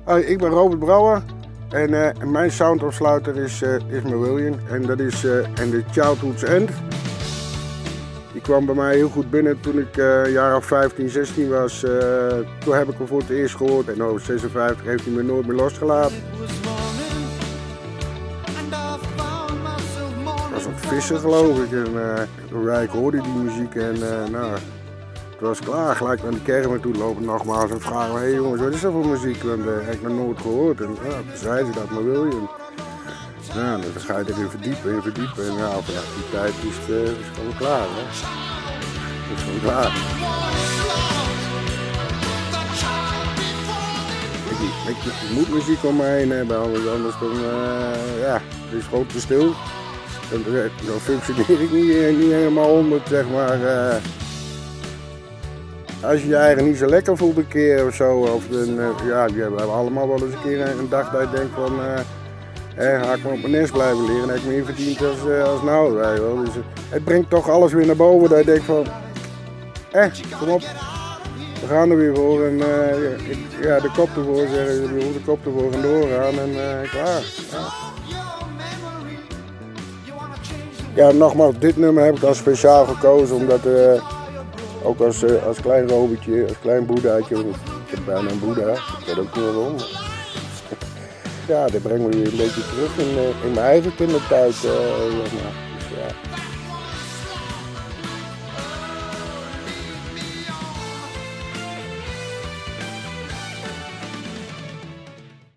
Ik ben Robert Brouwer en mijn soundafsluiter is mijn William en dat is en de Childhood's End. Die kwam bij mij heel goed binnen toen ik jaar of 15, 16 was. Toen heb ik hem voor het eerst gehoord en over 56 heeft hij me nooit meer losgelaten. Ik was aan het vissen geloof ik en ik hoorde die muziek en nou, het was klaar. Gelijk naar de kermis toe lopen nogmaals en vragen: hey jongens, wat is dat voor muziek? Want heb ik nog nooit gehoord. En ja, toen zei ze dat, maar William. Nou, dan ga je erin verdiepen en nou, vanaf die tijd is het gewoon klaar. Hè? Het is gewoon klaar. Ik moet muziek om me heen hebben, anders dan, ja, het is gewoon te stil. Dan functioneer ik niet helemaal 100, zeg maar. Als je je eigen niet zo lekker voelt een keer of zo, of ja, we hebben allemaal wel eens een keer een dag dat je denkt van, ga ik maar op mijn nest blijven liggen en heb ik meer verdiend als nou. Dus, het brengt toch alles weer naar boven dat je denkt van, kom op, we gaan er weer voor en ja, de kop ervoor zeggen, de kop ervoor en doorgaan en klaar. Ja. Ja, nogmaals, dit nummer heb ik al speciaal gekozen omdat ook als klein Robertje, als klein boeddhaatje, ik heb bijna een boeddha, ik weet ook niet waarom. Ja, dat brengt me weer een beetje terug in mijn eigen kindertijd. Dus, ja.